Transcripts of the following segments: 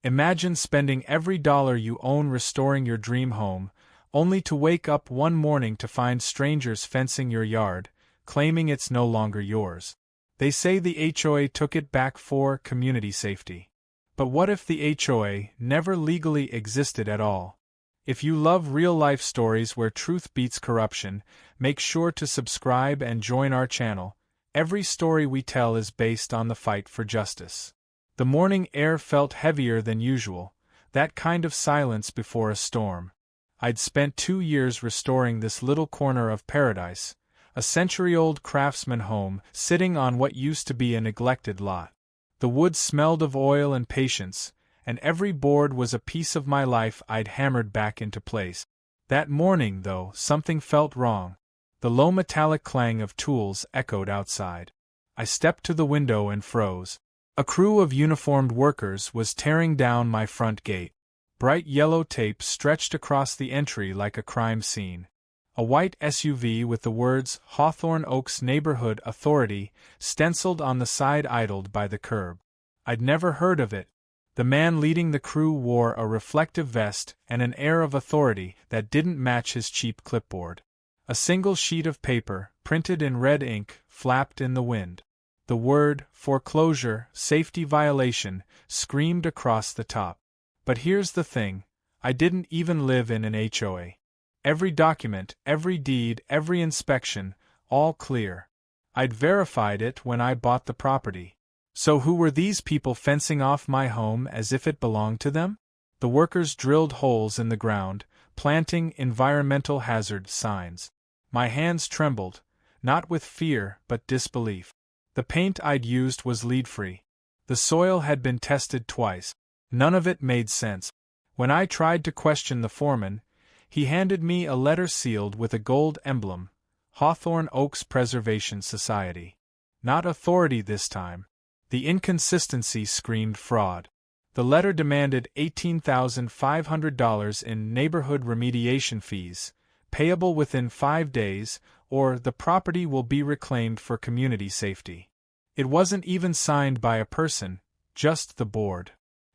Imagine spending every dollar you own restoring your dream home, only to wake up one morning to find strangers fencing your yard, claiming it's no longer yours. They say the HOA took it back for community safety. But what if the HOA never legally existed at all? If you love real-life stories where truth beats corruption, make sure to subscribe and join our channel. Every story we tell is based on the fight for justice. The morning air felt heavier than usual, that kind of silence before a storm. I'd spent 2 years restoring this little corner of paradise, a century-old craftsman home sitting on what used to be a neglected lot. The wood smelled of oil and patience, and every board was a piece of my life I'd hammered back into place. That morning, though, something felt wrong. The low metallic clang of tools echoed outside. I stepped to the window and froze. A crew of uniformed workers was tearing down my front gate. Bright yellow tape stretched across the entry like a crime scene. A white SUV with the words Hawthorne Oaks Neighborhood Authority stenciled on the side idled by the curb. I'd never heard of it. The man leading the crew wore a reflective vest and an air of authority that didn't match his cheap clipboard. A single sheet of paper, printed in red ink, flapped in the wind. The word, foreclosure, safety violation, screamed across the top. But here's the thing, I didn't even live in an HOA. Every document, every deed, every inspection, all clear. I'd verified it when I bought the property. So who were these people fencing off my home as if it belonged to them? The workers drilled holes in the ground, planting environmental hazard signs. My hands trembled, not with fear but disbelief. The paint I'd used was lead-free. The soil had been tested twice. None of it made sense. When I tried to question the foreman, he handed me a letter sealed with a gold emblem, Hawthorne Oaks Preservation Society. Not authority this time. The inconsistency screamed fraud. The letter demanded $18,500 in neighborhood remediation fees, payable within 5 days, or the property will be reclaimed for community safety. It wasn't even signed by a person, just the board.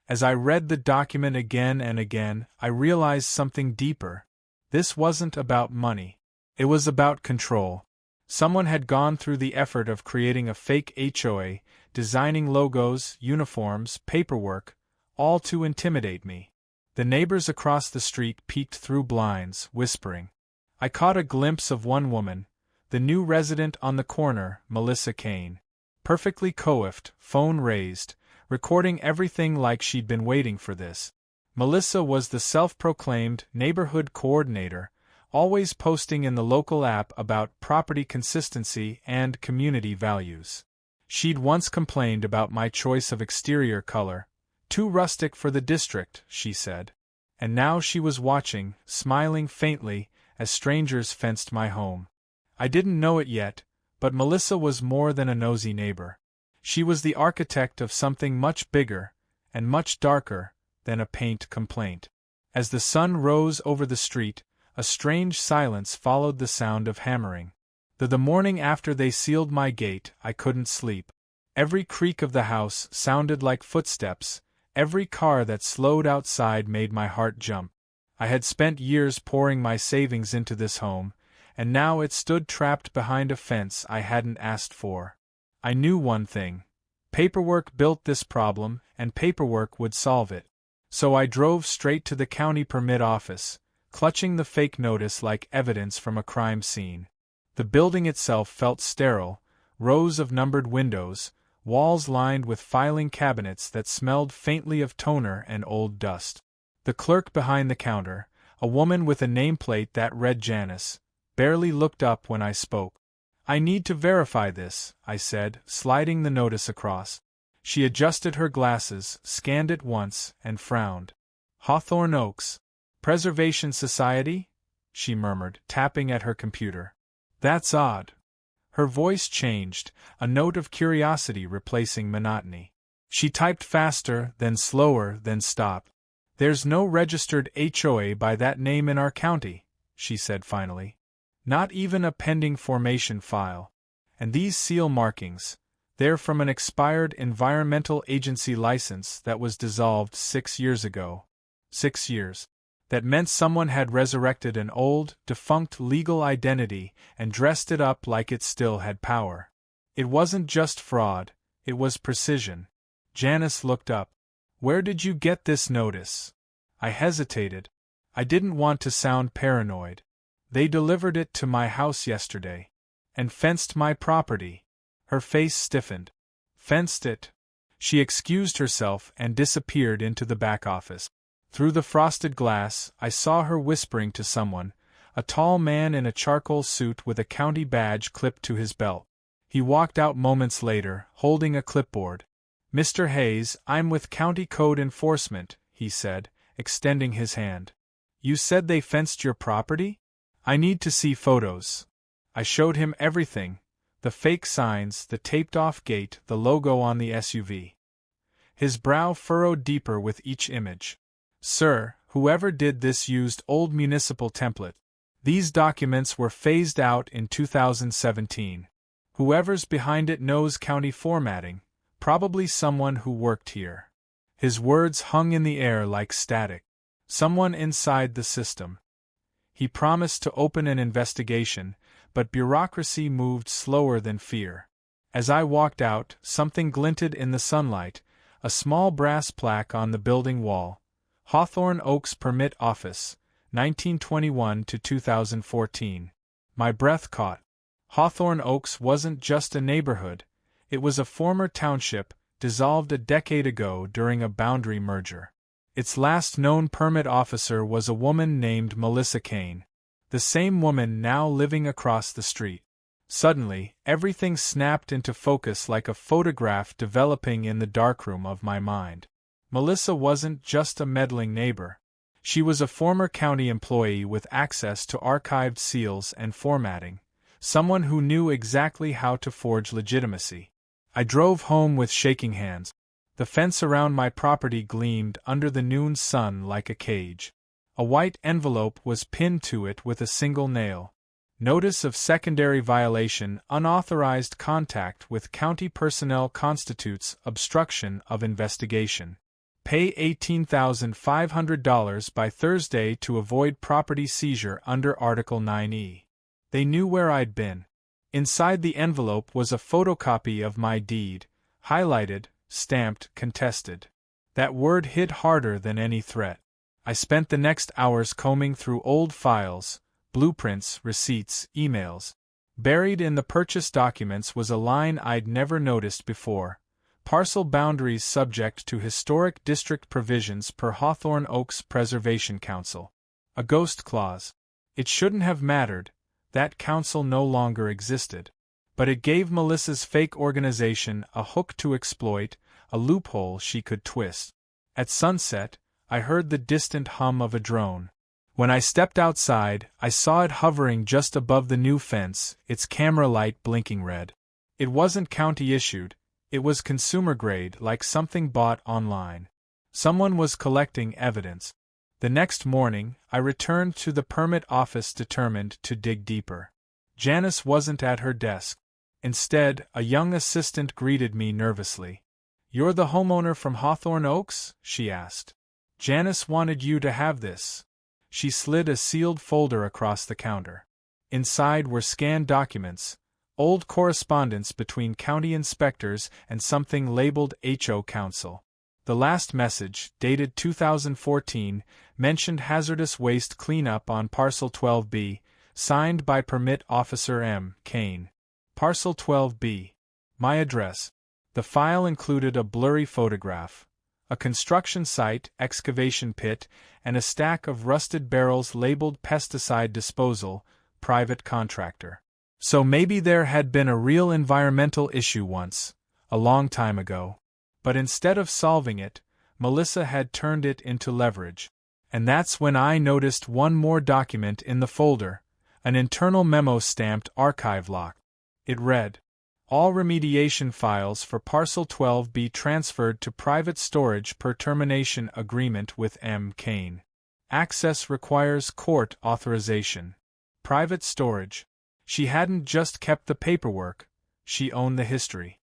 As I read the document again and again, I realized something deeper. This wasn't about money. It was about control. Someone had gone through the effort of creating a fake HOA, designing logos, uniforms, paperwork, all to intimidate me. The neighbors across the street peeked through blinds, whispering. I caught a glimpse of one woman, the new resident on the corner, Melissa Kane. Perfectly coiffed, phone raised, recording everything like she'd been waiting for this. Melissa was the self-proclaimed neighborhood coordinator, always posting in the local app about property consistency and community values. She'd once complained about my choice of exterior color, too rustic for the district, she said. And now she was watching, smiling faintly, as strangers fenced my home. I didn't know it yet, but Melissa was more than a nosy neighbor. She was the architect of something much bigger, and much darker, than a paint complaint. As the sun rose over the street, a strange silence followed the sound of hammering. The morning after they sealed my gate, I couldn't sleep. Every creak of the house sounded like footsteps, every car that slowed outside made my heart jump. I had spent years pouring my savings into this home, and now it stood trapped behind a fence I hadn't asked for. I knew one thing. Paperwork built this problem, and paperwork would solve it. So I drove straight to the county permit office, clutching the fake notice like evidence from a crime scene. The building itself felt sterile, rows of numbered windows, walls lined with filing cabinets that smelled faintly of toner and old dust. The clerk behind the counter, a woman with a nameplate that read Janice, barely looked up when I spoke. I need to verify this, I said, sliding the notice across. She adjusted her glasses, scanned it once, and frowned. Hawthorne Oaks Preservation Society? She murmured, tapping at her computer. That's odd. Her voice changed, a note of curiosity replacing monotony. She typed faster, then slower, then stopped. There's no registered HOA by that name in our county, she said finally. Not even a pending formation file. And these seal markings, They're from an expired environmental agency license that was dissolved 6 years ago. 6 years. That meant someone had resurrected an old, defunct legal identity and dressed it up like it still had power. It wasn't just fraud, it was precision. Janice looked up. "Where did you get this notice?" I hesitated. I didn't want to sound paranoid. "They delivered it to my house yesterday. And fenced my property." Her face stiffened. "Fenced it?" She excused herself and disappeared into the back office. Through the frosted glass, I saw her whispering to someone, a tall man in a charcoal suit with a county badge clipped to his belt. He walked out moments later, holding a clipboard. "Mr. Hayes, I'm with County Code Enforcement," he said, extending his hand. "You said they fenced your property? I need to see photos." I showed him everything. The fake signs, the taped-off gate, the logo on the SUV. His brow furrowed deeper with each image. "Sir, whoever did this used old municipal template. These documents were phased out in 2017. Whoever's behind it knows county formatting, probably someone who worked here." His words hung in the air like static. Someone inside the system. He promised to open an investigation, but bureaucracy moved slower than fear. As I walked out, something glinted in the sunlight, a small brass plaque on the building wall. Hawthorne Oaks Permit Office, 1921 to 2014. My breath caught. Hawthorne Oaks wasn't just a neighborhood, it was a former township, dissolved a decade ago during a boundary merger. Its last known permit officer was a woman named Melissa Kane. The same woman now living across the street. Suddenly, everything snapped into focus like a photograph developing in the darkroom of my mind. Melissa wasn't just a meddling neighbor. She was a former county employee with access to archived seals and formatting, someone who knew exactly how to forge legitimacy. I drove home with shaking hands. The fence around my property gleamed under the noon sun like a cage. A white envelope was pinned to it with a single nail. Notice of secondary violation, unauthorized contact with county personnel constitutes obstruction of investigation. Pay $18,500 by Thursday to avoid property seizure under Article 9E. They knew where I'd been. Inside the envelope was a photocopy of my deed, highlighted, stamped, contested. That word hit harder than any threat. I spent the next hours combing through old files, blueprints, receipts, emails. Buried in the purchase documents was a line I'd never noticed before. Parcel boundaries subject to historic district provisions per Hawthorne Oaks Preservation Council. A ghost clause. It shouldn't have mattered. That council no longer existed. But it gave Melissa's fake organization a hook to exploit, a loophole she could twist. At sunset, I heard the distant hum of a drone. When I stepped outside, I saw it hovering just above the new fence, its camera light blinking red. It wasn't county-issued, it was consumer-grade, like something bought online. Someone was collecting evidence. The next morning, I returned to the permit office determined to dig deeper. Janice wasn't at her desk. Instead, a young assistant greeted me nervously. "You're the homeowner from Hawthorne Oaks?" she asked. "Janice wanted you to have this." She slid a sealed folder across the counter. Inside were scanned documents, old correspondence between county inspectors and something labeled HO Council. The last message, dated 2014, mentioned hazardous waste cleanup on Parcel 12B, signed by Permit Officer M. Kane. Parcel 12B. My address. The file included a blurry photograph, a construction site, excavation pit, and a stack of rusted barrels labeled pesticide disposal, private contractor. So maybe there had been a real environmental issue once, a long time ago. But instead of solving it, Melissa had turned it into leverage. And that's when I noticed one more document in the folder, an internal memo stamped archive lock. It read, "All remediation files for Parcel 12 be transferred to private storage per termination agreement with M. Kane. Access requires court authorization." Private storage. She hadn't just kept the paperwork, she owned the history.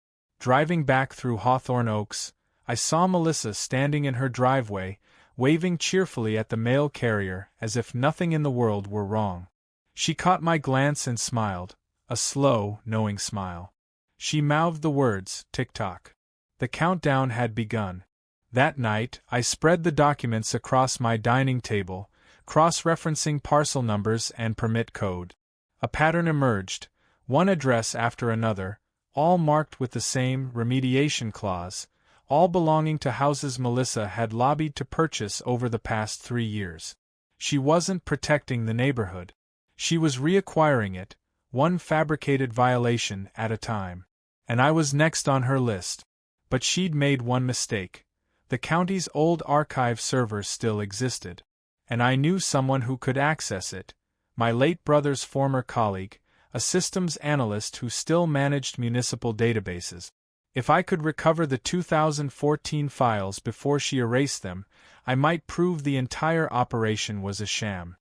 driving back through Hawthorne Oaks, I saw Melissa standing in her driveway, waving cheerfully at the mail carrier as if nothing in the world were wrong. She caught my glance and smiled, a slow, knowing smile. She mouthed the words, "Tick-tock." The countdown had begun. That night, I spread the documents across my dining table, cross-referencing parcel numbers and permit code. A pattern emerged, one address after another, all marked with the same remediation clause, all belonging to houses Melissa had lobbied to purchase over the past 3 years. She wasn't protecting the neighborhood. She was reacquiring it, one fabricated violation at a time. And I was next on her list. But she'd made one mistake. The county's old archive server still existed. And I knew someone who could access it, my late brother's former colleague, a systems analyst who still managed municipal databases. If I could recover the 2014 files before she erased them, I might prove the entire operation was a sham.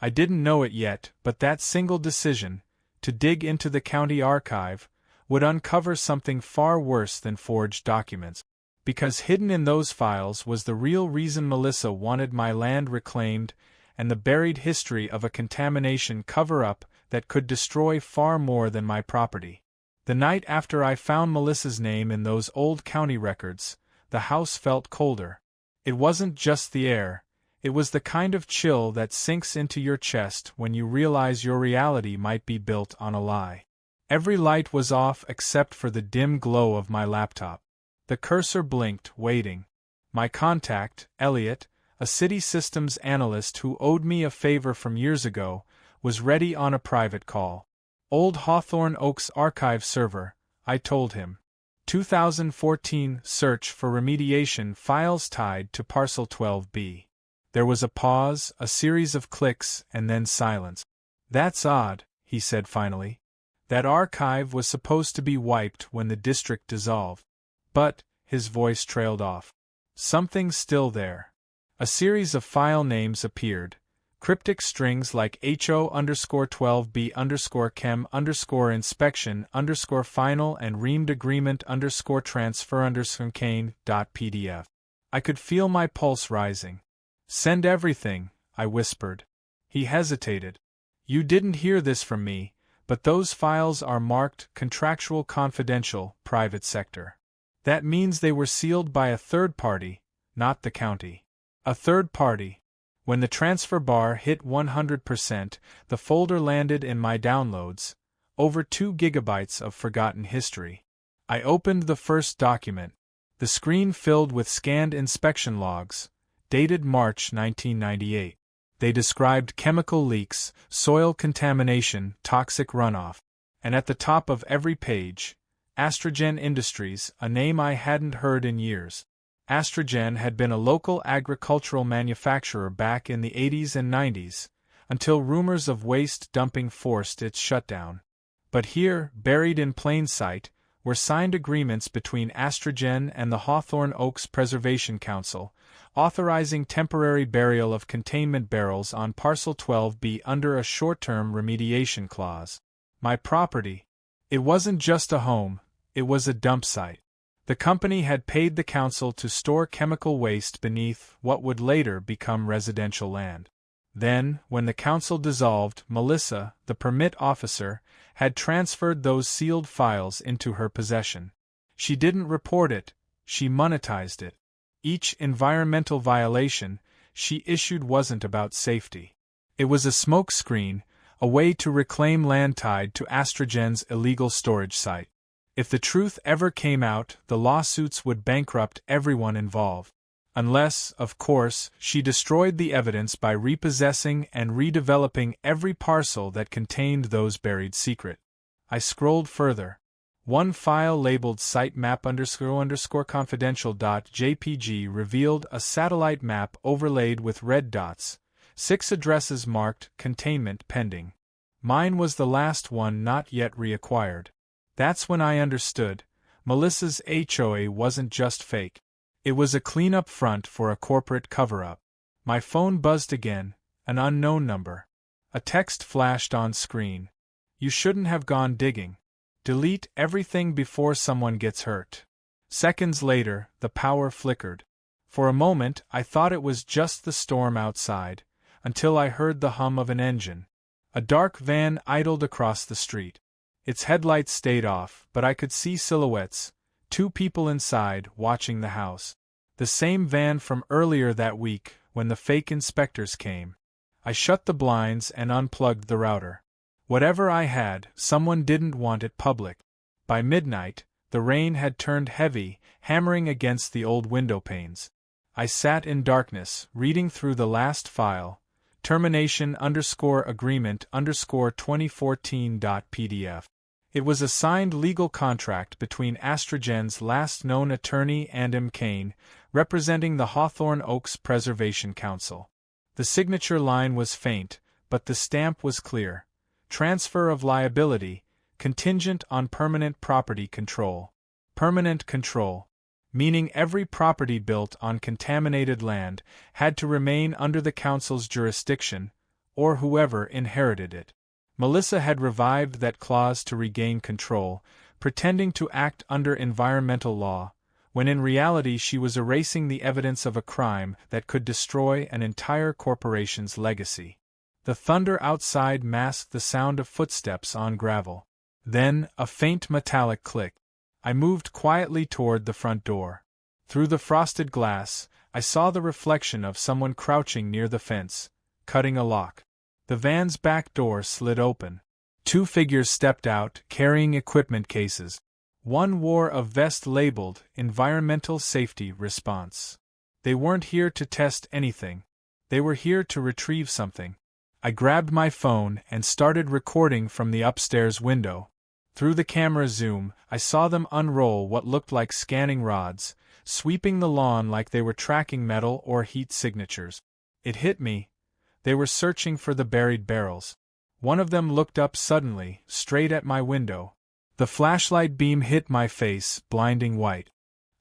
I didn't know it yet, but that single decision, to dig into the county archive, would uncover something far worse than forged documents. Because hidden in those files was the real reason Melissa wanted my land reclaimed and the buried history of a contamination cover-up that could destroy far more than my property. The night after I found Melissa's name in those old county records, the house felt colder. It wasn't just the air, it was the kind of chill that sinks into your chest when you realize your reality might be built on a lie. Every light was off except for the dim glow of my laptop. The cursor blinked, waiting. My contact, Elliot, a city systems analyst who owed me a favor from years ago, was ready on a private call. Old Hawthorne Oaks archive server, I told him. 2014 search for remediation files tied to parcel 12B. There was a pause, a series of clicks, and then silence. "That's odd," he said finally. "That archive was supposed to be wiped when the district dissolved." But, his voice trailed off. "Something's still there." A series of file names appeared, cryptic strings like HO_12B_chem_inspection_final and reamed agreement_transfer_cane.pdf. I could feel my pulse rising. "Send everything," I whispered. He hesitated. "You didn't hear this from me, but those files are marked contractual confidential, private sector. That means they were sealed by a third party, not the county." A third party. When the transfer bar hit 100%, the folder landed in my downloads, over 2 gigabytes of forgotten history. I opened the first document. The screen filled with scanned inspection logs, dated March 1998. They described chemical leaks, soil contamination, toxic runoff. And at the top of every page, Astrogen Industries, a name I hadn't heard in years. Astrogen had been a local agricultural manufacturer back in the 80s and 90s, until rumors of waste dumping forced its shutdown. But here, buried in plain sight, were signed agreements between Astrogen and the Hawthorne Oaks Preservation Council, authorizing temporary burial of containment barrels on Parcel 12B under a short-term remediation clause. My property. It wasn't just a home, it was a dump site. The company had paid the council to store chemical waste beneath what would later become residential land. Then, when the council dissolved, Melissa, the permit officer, had transferred those sealed files into her possession. She didn't report it, she monetized it. Each environmental violation she issued wasn't about safety. It was a smoke screen, a way to reclaim land tied to Astrogen's illegal storage site. If the truth ever came out, the lawsuits would bankrupt everyone involved. Unless, of course, she destroyed the evidence by repossessing and redeveloping every parcel that contained those buried secrets. I scrolled further. One file labeled sitemap_confidential.jpg revealed a satellite map overlaid with red dots, 6 addresses marked containment pending. Mine was the last one not yet reacquired. That's when I understood. Melissa's HOA wasn't just fake. It was a clean-up front for a corporate cover-up. My phone buzzed again, an unknown number. A text flashed on screen. "You shouldn't have gone digging. Delete everything before someone gets hurt. Seconds later, the power flickered. For a moment, I thought it was just the storm outside, until I heard the hum of an engine. A dark van idled across the street. Its headlights stayed off, but I could see silhouettes, 2 people inside, watching the house. The same van from earlier that week, when the fake inspectors came. I shut the blinds and unplugged the router. Whatever I had, someone didn't want it public. By midnight, the rain had turned heavy, hammering against the old window panes. I sat in darkness, reading through the last file, termination_agreement_2014.pdf. It was a signed legal contract between Astrogen's last known attorney and M. Kane, representing the Hawthorne Oaks Preservation Council. The signature line was faint, but the stamp was clear. Transfer of liability, contingent on permanent property control. Permanent control, meaning every property built on contaminated land had to remain under the council's jurisdiction, or whoever inherited it. Melissa had revived that clause to regain control, pretending to act under environmental law, when in reality she was erasing the evidence of a crime that could destroy an entire corporation's legacy. The thunder outside masked the sound of footsteps on gravel. Then, a faint metallic click. I moved quietly toward the front door. Through the frosted glass, I saw the reflection of someone crouching near the fence, cutting a lock. The van's back door slid open. 2 figures stepped out, carrying equipment cases. One wore a vest labeled Environmental Safety Response. They weren't here to test anything. They were here to retrieve something. I grabbed my phone and started recording from the upstairs window. Through the camera zoom, I saw them unroll what looked like scanning rods, sweeping the lawn like they were tracking metal or heat signatures. It hit me. They were searching for the buried barrels. One of them looked up suddenly, straight at my window. The flashlight beam hit my face, blinding white.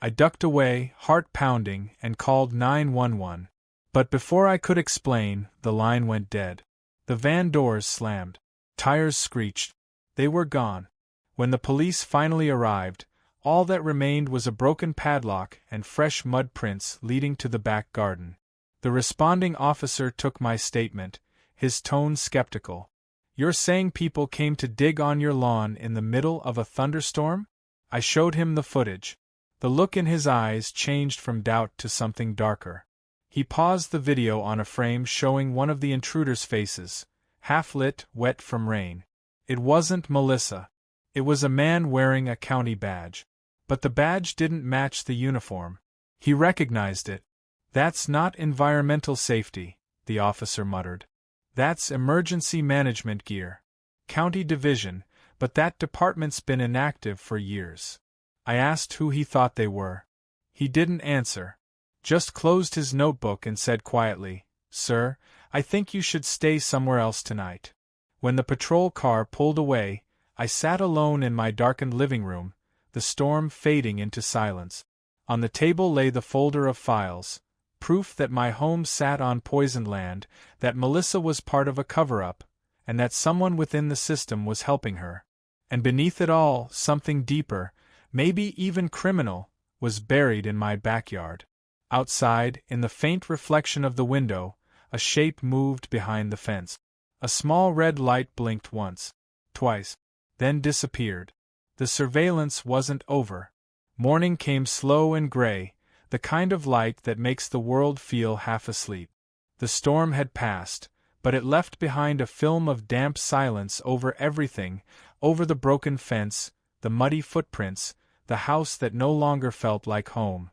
I ducked away, heart pounding, and called 911. But before I could explain, the line went dead. The van doors slammed. Tires screeched. They were gone. When the police finally arrived, all that remained was a broken padlock and fresh mud prints leading to the back garden. The responding officer took my statement, his tone skeptical. "You're saying people came to dig on your lawn in the middle of a thunderstorm?" I showed him the footage. The look in his eyes changed from doubt to something darker. He paused the video on a frame showing one of the intruders' faces, half-lit, wet from rain. It wasn't Melissa. It was a man wearing a county badge. But the badge didn't match the uniform. He recognized it. "That's not environmental safety," the officer muttered. "That's emergency management gear. County division, but that department's been inactive for years." I asked who he thought they were. He didn't answer. Just closed his notebook and said quietly, "Sir, I think you should stay somewhere else tonight." When the patrol car pulled away, I sat alone in my darkened living room, the storm fading into silence. On the table lay the folder of files, proof that my home sat on poisoned land, that Melissa was part of a cover-up, and that someone within the system was helping her. And beneath it all, something deeper, maybe even criminal, was buried in my backyard. Outside, in the faint reflection of the window, a shape moved behind the fence. A small red light blinked once, twice, then disappeared. The surveillance wasn't over. Morning came slow and gray, the kind of light that makes the world feel half asleep. The storm had passed, but it left behind a film of damp silence over everything, over the broken fence, the muddy footprints, the house that no longer felt like home.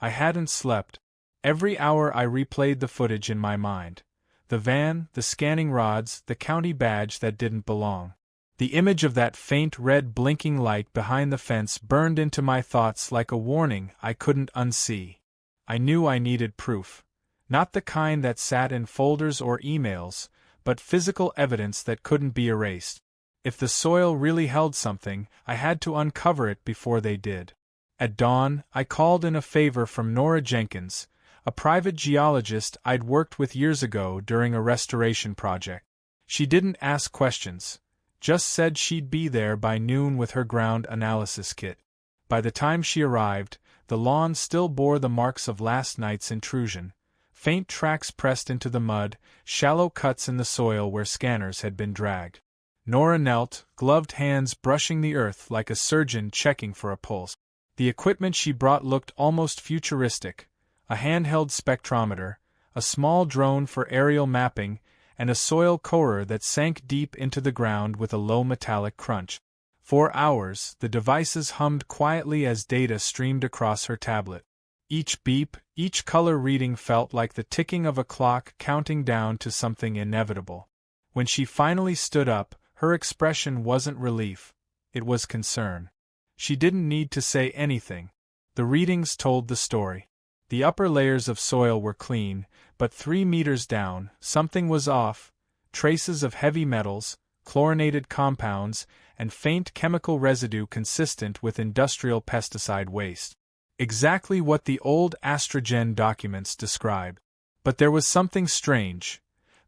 I hadn't slept. Every hour I replayed the footage in my mind. The van, the scanning rods, the county badge that didn't belong. The image of that faint red blinking light behind the fence burned into my thoughts like a warning I couldn't unsee. I knew I needed proof. Not the kind that sat in folders or emails, but physical evidence that couldn't be erased. If the soil really held something, I had to uncover it before they did. At dawn, I called in a favor from Nora Jenkins, a private geologist I'd worked with years ago during a restoration project. She didn't ask questions, Just said she'd be there by noon with her ground analysis kit. By the time she arrived, the lawn still bore the marks of last night's intrusion. Faint tracks pressed into the mud, shallow cuts in the soil where scanners had been dragged. Nora knelt, gloved hands brushing the earth like a surgeon checking for a pulse. The equipment she brought looked almost futuristic: a handheld spectrometer, a small drone for aerial mapping, and a soil corer that sank deep into the ground with a low metallic crunch. For hours, the devices hummed quietly as data streamed across her tablet. Each beep, each color reading felt like the ticking of a clock counting down to something inevitable. When she finally stood up, her expression wasn't relief, it was concern. She didn't need to say anything. The readings told the story. The upper layers of soil were clean, but 3 meters down, something was off: traces of heavy metals, chlorinated compounds, and faint chemical residue consistent with industrial pesticide waste. Exactly what the old Astrogen documents described. But there was something strange.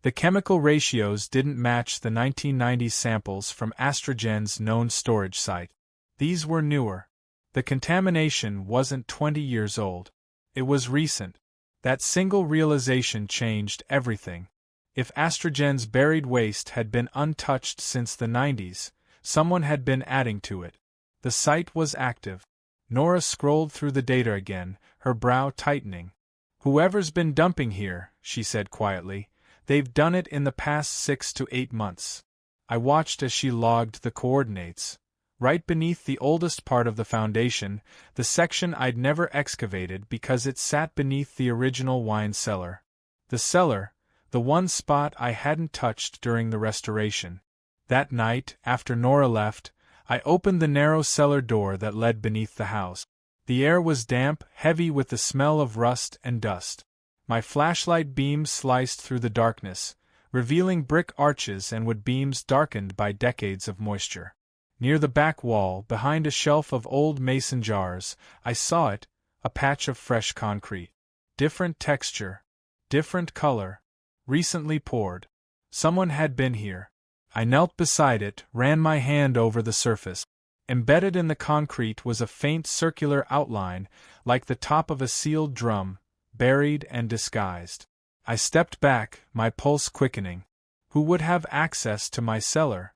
The chemical ratios didn't match the 1990 samples from Astrogen's known storage site. These were newer. The contamination wasn't 20 years old. It was recent. That single realization changed everything. If Astrogen's buried waste had been untouched since the 90s, someone had been adding to it. The site was active. Nora scrolled through the data again, her brow tightening. "Whoever's been dumping here," she said quietly, "they've done it in the past 6 to 8 months. I watched as she logged the coordinates. Right beneath the oldest part of the foundation, the section I'd never excavated because it sat beneath the original wine cellar. The cellar, the one spot I hadn't touched during the restoration. That night, after Nora left, I opened the narrow cellar door that led beneath the house. The air was damp, heavy with the smell of rust and dust. My flashlight beam sliced through the darkness, revealing brick arches and wood beams darkened by decades of moisture. Near the back wall, behind a shelf of old mason jars, I saw it, a patch of fresh concrete. Different texture, different color, recently poured. Someone had been here. I knelt beside it, ran my hand over the surface. Embedded in the concrete was a faint circular outline, like the top of a sealed drum, buried and disguised. I stepped back, my pulse quickening. Who would have access to my cellar?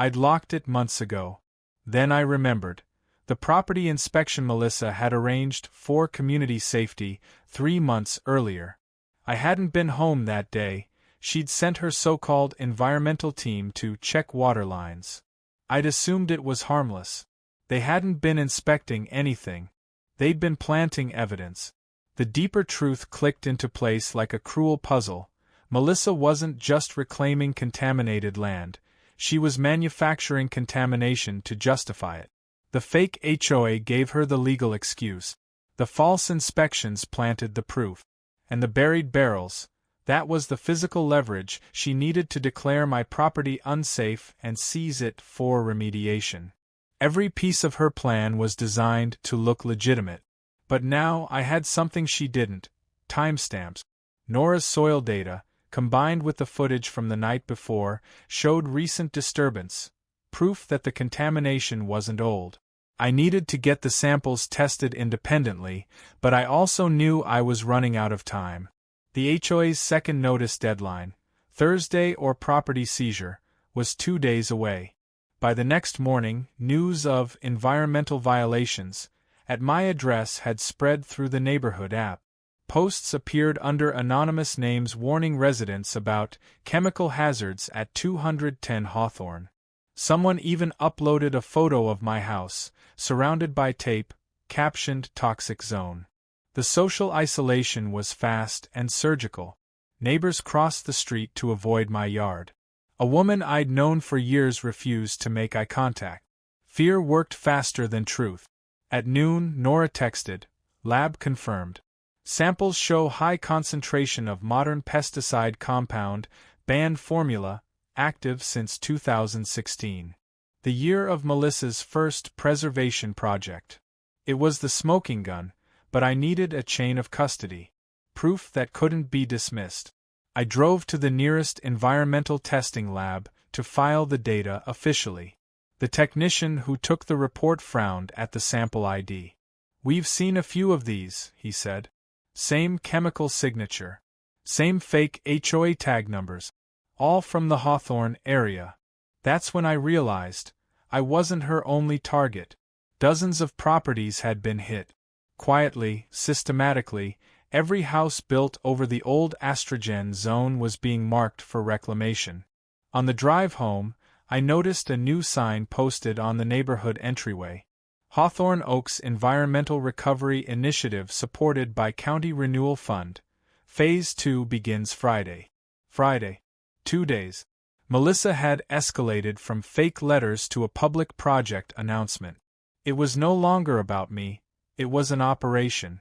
I'd locked it months ago. Then I remembered. The property inspection Melissa had arranged for community safety 3 months earlier. I hadn't been home that day. She'd sent her so-called environmental team to check water lines. I'd assumed it was harmless. They hadn't been inspecting anything. They'd been planting evidence. The deeper truth clicked into place like a cruel puzzle. Melissa wasn't just reclaiming contaminated land. She was manufacturing contamination to justify it. The fake HOA gave her the legal excuse. The false inspections planted the proof. And the buried barrels, that was the physical leverage she needed to declare my property unsafe and seize it for remediation. Every piece of her plan was designed to look legitimate. But now I had something she didn't: timestamps. Nora's soil data, combined with the footage from the night before, showed recent disturbance, proof that the contamination wasn't old. I needed to get the samples tested independently, but I also knew I was running out of time. The HOA's second notice deadline, Thursday or property seizure, was 2 days away. By the next morning, news of environmental violations at my address had spread through the neighborhood app. Posts appeared under anonymous names warning residents about chemical hazards at 210 Hawthorne. Someone even uploaded a photo of my house, surrounded by tape, captioned "Toxic Zone." The social isolation was fast and surgical. Neighbors crossed the street to avoid my yard. A woman I'd known for years refused to make eye contact. Fear worked faster than truth. At noon, Nora texted, "Lab confirmed. Samples show high concentration of modern pesticide compound, banned formula, active since 2016. The year of Melissa's first preservation project. It was the smoking gun, but I needed a chain of custody. Proof that couldn't be dismissed. I drove to the nearest environmental testing lab, to file the data officially. The technician who took the report frowned at the sample ID. "We've seen a few of these," he said. "Same chemical signature. Same fake HOA tag numbers. All from the Hawthorne area." That's when I realized I wasn't her only target. Dozens of properties had been hit. Quietly, systematically, every house built over the old Astrogen zone was being marked for reclamation. On the drive home, I noticed a new sign posted on the neighborhood entryway. Hawthorne Oaks Environmental Recovery Initiative supported by County Renewal Fund. Phase 2 begins Friday. Friday. 2 days. Melissa had escalated from fake letters to a public project announcement. It was no longer about me, it was an operation.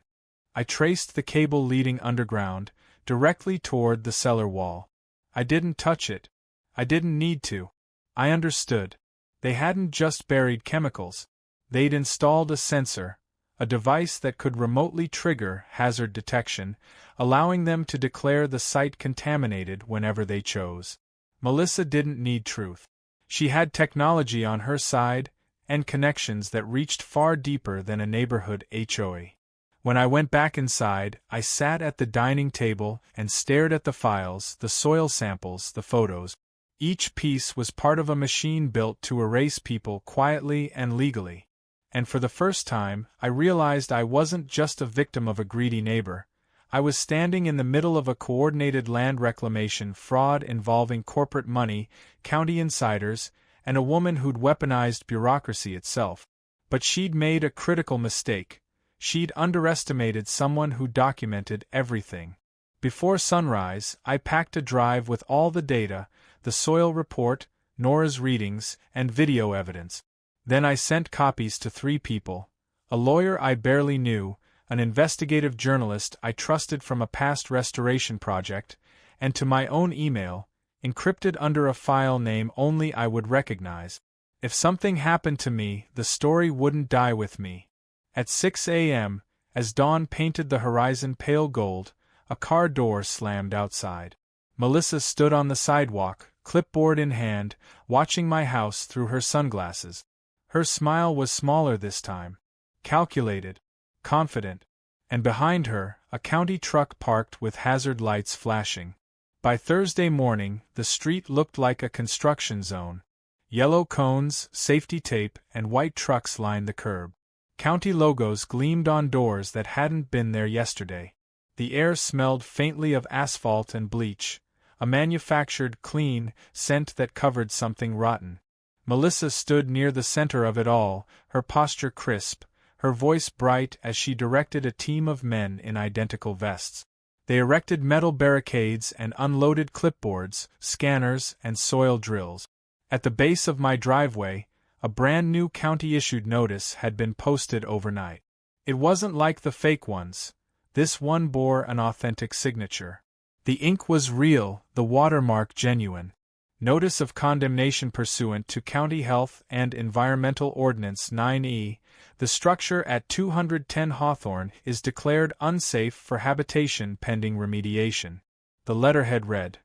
I traced the cable leading underground, directly toward the cellar wall. I didn't touch it. I didn't need to. I understood. They hadn't just buried chemicals. They'd installed a sensor, a device that could remotely trigger hazard detection, allowing them to declare the site contaminated whenever they chose. Melissa didn't need truth. She had technology on her side, and connections that reached far deeper than a neighborhood HOA. When I went back inside, I sat at the dining table and stared at the files, the soil samples, the photos. Each piece was part of a machine built to erase people quietly and legally. And for the first time, I realized I wasn't just a victim of a greedy neighbor. I was standing in the middle of a coordinated land reclamation fraud involving corporate money, county insiders, and a woman who'd weaponized bureaucracy itself. But she'd made a critical mistake. She'd underestimated someone who documented everything. Before sunrise, I packed a drive with all the data, the soil report, Nora's readings, and video evidence. Then I sent copies to 3 people: a lawyer I barely knew, an investigative journalist I trusted from a past restoration project, and to my own email, encrypted under a file name only I would recognize. If something happened to me, the story wouldn't die with me. At 6 a.m., as dawn painted the horizon pale gold, a car door slammed outside. Melissa stood on the sidewalk, clipboard in hand, watching my house through her sunglasses. Her smile was smaller this time. Calculated. Confident. And behind her, a county truck parked with hazard lights flashing. By Thursday morning, the street looked like a construction zone. Yellow cones, safety tape, and white trucks lined the curb. County logos gleamed on doors that hadn't been there yesterday. The air smelled faintly of asphalt and bleach, a manufactured, clean scent that covered something rotten. Melissa stood near the center of it all, her posture crisp, her voice bright as she directed a team of men in identical vests. They erected metal barricades and unloaded clipboards, scanners, and soil drills. At the base of my driveway, a brand-new county-issued notice had been posted overnight. It wasn't like the fake ones. This one bore an authentic signature. The ink was real, the watermark genuine. Notice of condemnation pursuant to County Health and Environmental Ordinance 9E, the structure at 210 Hawthorne is declared unsafe for habitation pending remediation. The letterhead read,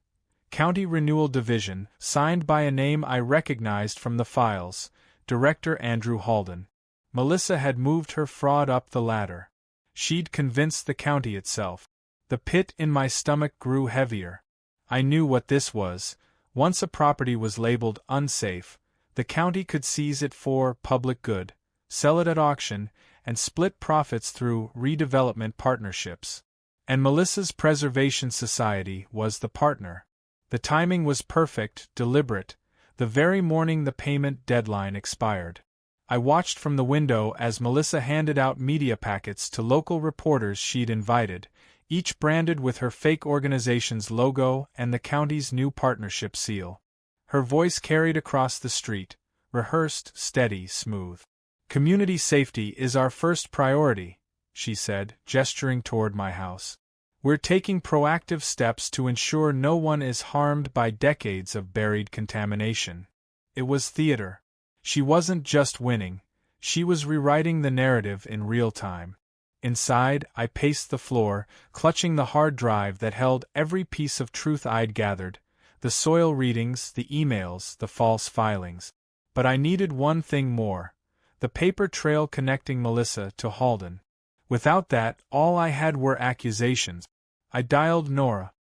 County Renewal Division, signed by a name I recognized from the files, Director Andrew Halden. Melissa had moved her fraud up the ladder. She'd convinced the county itself. The pit in my stomach grew heavier. I knew what this was. Once a property was labeled unsafe, the county could seize it for public good, sell it at auction, and split profits through redevelopment partnerships. And Melissa's Preservation Society was the partner. The timing was perfect, deliberate, the very morning the payment deadline expired. I watched from the window as Melissa handed out media packets to local reporters she'd invited, each branded with her fake organization's logo and the county's new partnership seal. Her voice carried across the street, rehearsed, steady, smooth. Community safety is our first priority, she said, gesturing toward my house. We're taking proactive steps to ensure no one is harmed by decades of buried contamination. It was theater. She wasn't just winning, she was rewriting the narrative in real time. Inside, I paced the floor, clutching the hard drive that held every piece of truth I'd gathered, The soil readings, the emails, the false filings. But I needed one thing more: the paper trail connecting Melissa to Halden. Without that, all I had were accusations. I dialed Nora.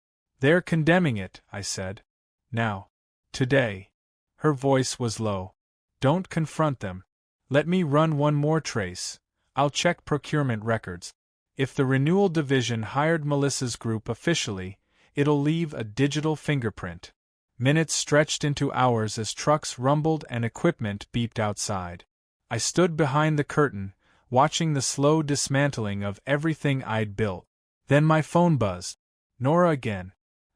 "They're condemning it," I said. "Now. Today." Her voice was low. "Don't confront them. Let me run one more trace. I'll check procurement records. If the renewal division hired Melissa's group officially, it'll leave a digital fingerprint." Minutes stretched into hours as trucks rumbled and equipment beeped outside. I stood behind the curtain, watching the slow dismantling of everything I'd built. Then my phone buzzed. Nora again.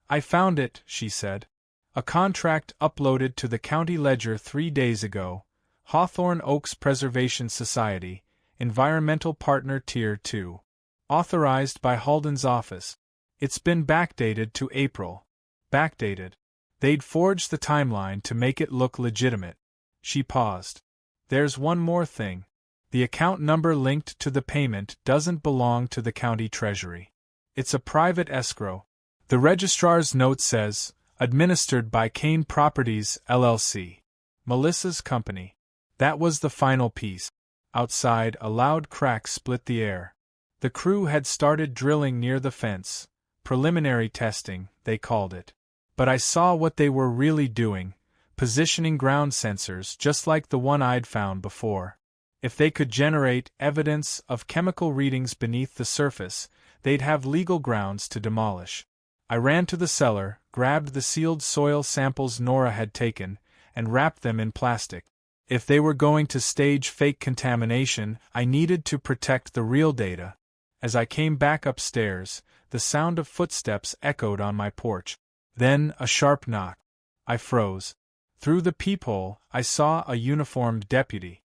"I found it," she said. "A contract uploaded to the county ledger 3 days ago. Hawthorne Oaks Preservation Society, Environmental Partner Tier 2. Authorized by Halden's office. It's been backdated to April." Backdated. They'd forged the timeline to make it look legitimate. She paused. "There's one more thing. The account number linked to the payment doesn't belong to the county treasury. It's a private escrow. The registrar's note says, administered by Kane Properties, LLC. Melissa's company." That was the final piece. Outside, a loud crack split the air. The crew had started drilling near the fence. Preliminary testing, they called it. But I saw what they were really doing, positioning ground sensors just like the one I'd found before. If they could generate evidence of chemical readings beneath the surface, they'd have legal grounds to demolish. I ran to the cellar, grabbed the sealed soil samples Nora had taken, and wrapped them in plastic. If they were going to stage fake contamination, I needed to protect the real data. As I came back upstairs, the sound of footsteps echoed on my porch. Then a sharp knock. I froze. Through the peephole, I saw a uniformed deputy.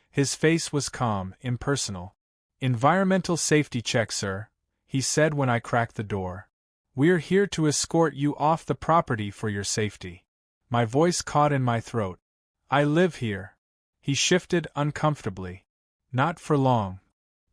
His face was calm, impersonal. "Environmental safety check, sir," he said when I cracked the door. "We're here to escort you off the property for your safety." My voice caught in my throat. "I live here." He shifted uncomfortably. "Not for long."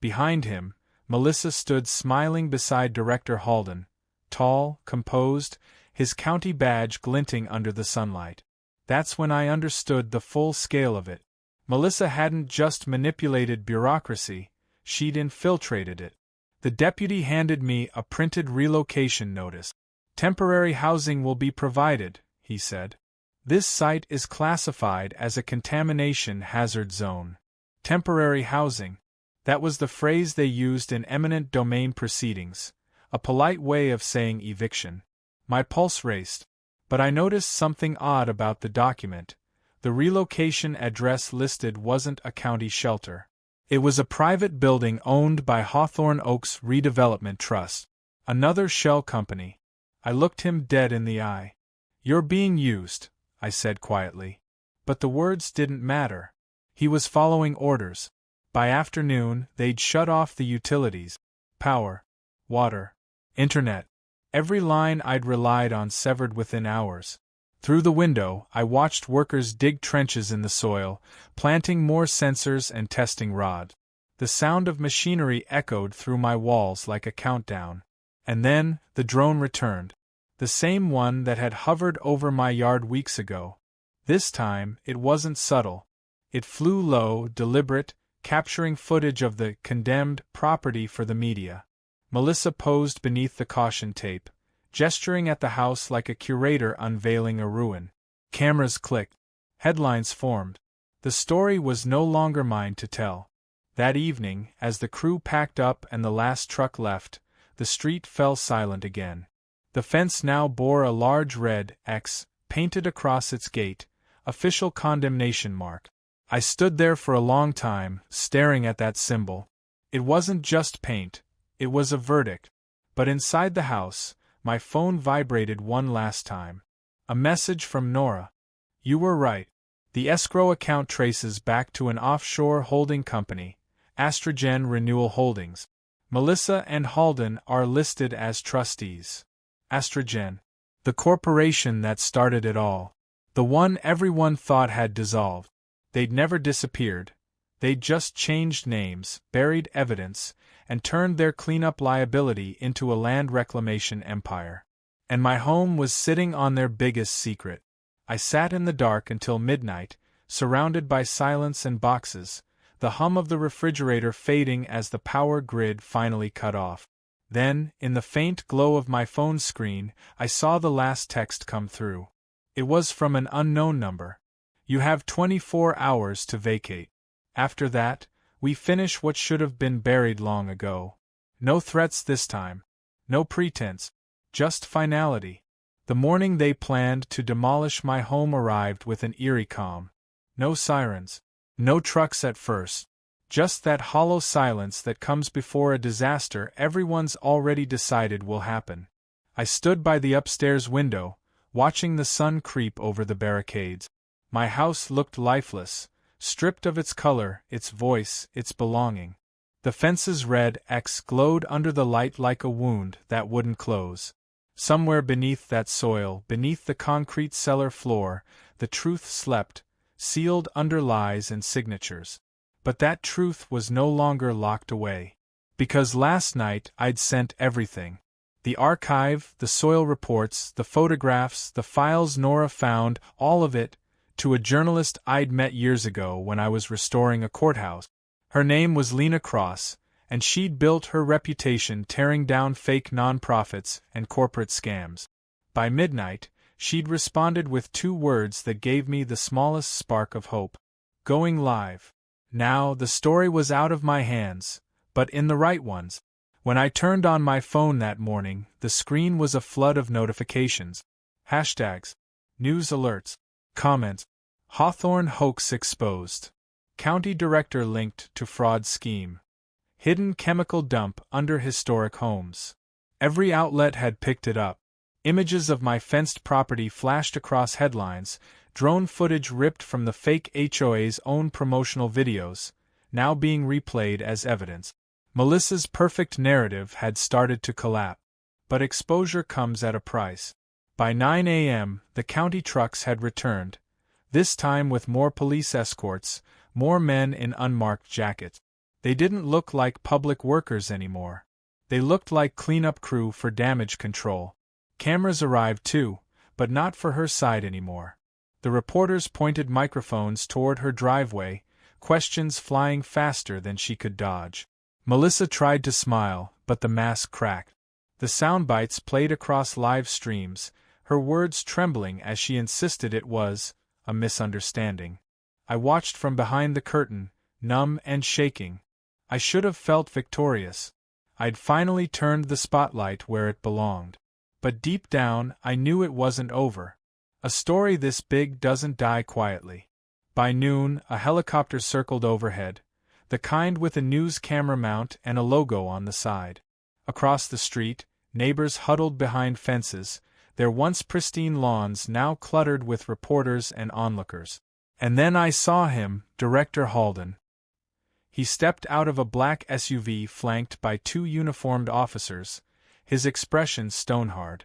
Behind him, Melissa stood smiling beside Director Halden, tall, composed, his county badge glinting under the sunlight. That's when I understood the full scale of it. Melissa hadn't just manipulated bureaucracy, she'd infiltrated it. The deputy handed me a printed relocation notice. "Temporary housing will be provided," he said. "This site is classified as a contamination hazard zone." Temporary housing. That was the phrase they used in eminent domain proceedings, a polite way of saying eviction. My pulse raced. But I noticed something odd about the document. The relocation address listed wasn't a county shelter. It was a private building owned by Hawthorne Oaks Redevelopment Trust, another shell company. I looked him dead in the eye. "You're being used," I said quietly. But the words didn't matter. He was following orders. By afternoon, they'd shut off the utilities. Power, water, internet. Every line I'd relied on severed within hours. Through the window, I watched workers dig trenches in the soil, planting more sensors and testing rods. The sound of machinery echoed through my walls like a countdown. And then, the drone returned. The same one that had hovered over my yard weeks ago. This time, it wasn't subtle. It flew low, deliberate, capturing footage of the condemned property for the media. Melissa posed beneath the caution tape, gesturing at the house like a curator unveiling a ruin. Cameras clicked. Headlines formed. The story was no longer mine to tell. That evening, as the crew packed up and the last truck left, the street fell silent again. The fence now bore a large red X painted across its gate, official condemnation mark. I stood there for a long time, staring at that symbol. It wasn't just paint. It was a verdict. But inside the house, my phone vibrated one last time. A message from Nora. "You were right. The escrow account traces back to an offshore holding company, Astrogen Renewal Holdings. Melissa and Halden are listed as trustees. Astrogen. The corporation that started it all. The one everyone thought had dissolved. They'd never disappeared. They'd just changed names, buried evidence, and turned their cleanup liability into a land reclamation empire. And my home was sitting on their biggest secret. I sat in the dark until midnight, surrounded by silence and boxes, the hum of the refrigerator fading as the power grid finally cut off. Then, in the faint glow of my phone screen, I saw the last text come through. It was from an unknown number. You have 24 hours to vacate. After that, we finish what should have been buried long ago. No threats this time. No pretense. Just finality. The morning they planned to demolish my home arrived with an eerie calm. No sirens. No trucks at first. Just that hollow silence that comes before a disaster everyone's already decided will happen. I stood by the upstairs window, watching the sun creep over the barricades. My house looked lifeless, stripped of its color, its voice, its belonging. The fence's red X glowed under the light like a wound that wouldn't close. Somewhere beneath that soil, beneath the concrete cellar floor, the truth slept, sealed under lies and signatures. But that truth was no longer locked away. Because last night I'd sent everything. The archive, the soil reports, the photographs, the files Nora found, all of it, to a journalist I'd met years ago when I was restoring a courthouse. Her name was Lena Cross, and she'd built her reputation tearing down fake nonprofits and corporate scams. By midnight, she'd responded with 2 words that gave me the smallest spark of hope. Going live. Now the story was out of my hands, but in the right ones. When I turned on my phone that morning, the screen was a flood of notifications. Hashtags. News alerts. Comments. Hawthorne hoax exposed. County director linked to fraud scheme. Hidden chemical dump under historic homes. Every outlet had picked it up. Images of my fenced property flashed across headlines, drone footage ripped from the fake HOA's own promotional videos, now being replayed as evidence. Melissa's perfect narrative had started to collapse. But exposure comes at a price. By 9 a.m., the county trucks had returned, this time with more police escorts, more men in unmarked jackets. They didn't look like public workers anymore. They looked like cleanup crew for damage control. Cameras arrived too, but not for her side anymore. The reporters pointed microphones toward her driveway, questions flying faster than she could dodge. Melissa tried to smile, but the mask cracked. The soundbites played across live streams, her words trembling as she insisted it was a misunderstanding. I watched from behind the curtain, numb and shaking. I should have felt victorious. I'd finally turned the spotlight where it belonged. But deep down, I knew it wasn't over. A story this big doesn't die quietly. By noon, a helicopter circled overhead, the kind with a news camera mount and a logo on the side. Across the street, neighbors huddled behind fences, their once pristine lawns now cluttered with reporters and onlookers. And then I saw him, Director Halden. He stepped out of a black SUV flanked by 2 uniformed officers, his expression stone-hard.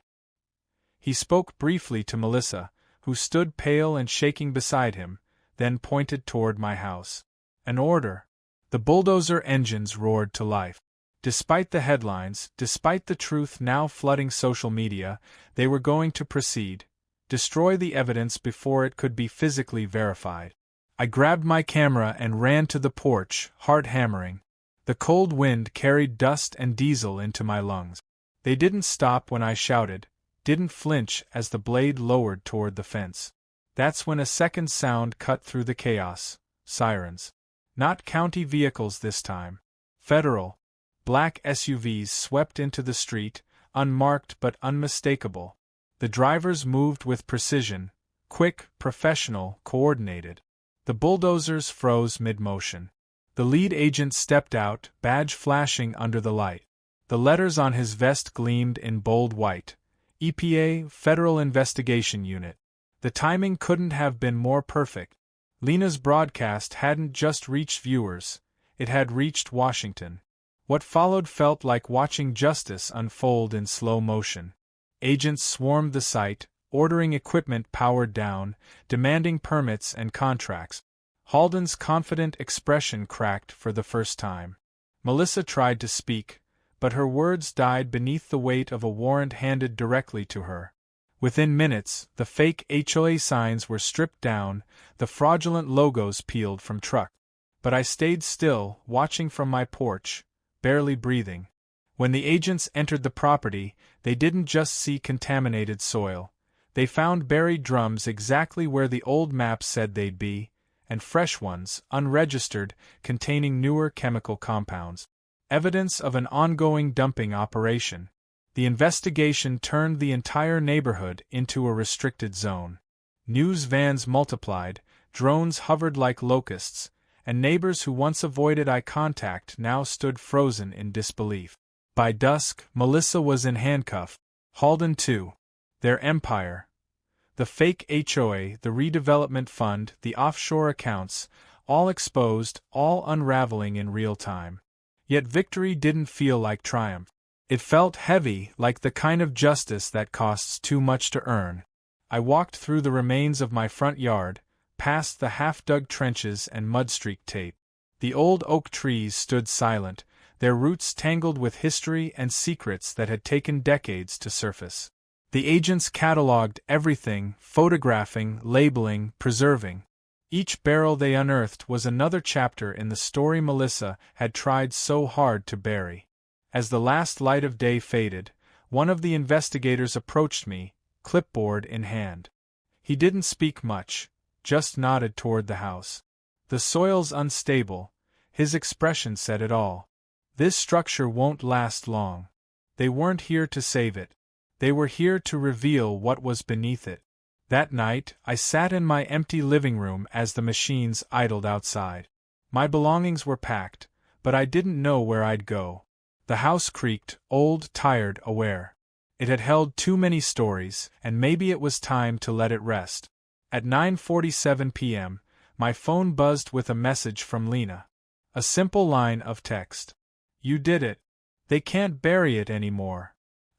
He spoke briefly to Melissa, who stood pale and shaking beside him, then pointed toward my house. An order. The bulldozer engines roared to life. Despite the headlines, despite the truth now flooding social media, they were going to proceed, destroy the evidence before it could be physically verified. I grabbed my camera and ran to the porch, heart hammering. The cold wind carried dust and diesel into my lungs. They didn't stop when I shouted, didn't flinch as the blade lowered toward the fence. That's when a second sound cut through the chaos. Sirens. Not county vehicles this time. Federal. Black SUVs swept into the street, unmarked but unmistakable. The drivers moved with precision, quick, professional, coordinated. The bulldozers froze mid-motion. The lead agent stepped out, badge flashing under the light. The letters on his vest gleamed in bold white. EPA, Federal Investigation Unit. The timing couldn't have been more perfect. Lena's broadcast hadn't just reached viewers, it had reached Washington. What followed felt like watching justice unfold in slow motion. Agents swarmed the site, ordering equipment powered down, demanding permits and contracts. Halden's confident expression cracked for the first time. Melissa tried to speak, but her words died beneath the weight of a warrant handed directly to her. Within minutes, the fake HOA signs were stripped down, the fraudulent logos peeled from truck. But I stayed still, watching from my porch, barely breathing. When the agents entered the property, they didn't just see contaminated soil. They found buried drums exactly where the old maps said they'd be, and fresh ones, unregistered, containing newer chemical compounds. Evidence of an ongoing dumping operation. The investigation turned the entire neighborhood into a restricted zone. News vans multiplied, drones hovered like locusts, and neighbors who once avoided eye contact now stood frozen in disbelief. By dusk, Melissa was in handcuffs. Halden too. Their empire. The fake HOA, the redevelopment fund, the offshore accounts, all exposed, all unraveling in real time. Yet victory didn't feel like triumph. It felt heavy, like the kind of justice that costs too much to earn. I walked through the remains of my front yard, past the half-dug trenches and mud-streaked tape. The old oak trees stood silent, their roots tangled with history and secrets that had taken decades to surface. The agents cataloged everything, photographing, labeling, preserving. Each barrel they unearthed was another chapter in the story Melissa had tried so hard to bury. As the last light of day faded, one of the investigators approached me, clipboard in hand. He didn't speak much, just nodded toward the house. The soil's unstable, his expression said it all. This structure won't last long. They weren't here to save it. They were here to reveal what was beneath it. That night, I sat in my empty living room as the machines idled outside. My belongings were packed, but I didn't know where I'd go. The house creaked, old, tired, aware. It had held too many stories, and maybe it was time to let it rest. At 9:47 p.m., my phone buzzed with a message from Lena. A simple line of text. "You did it. They can't bury it anymore."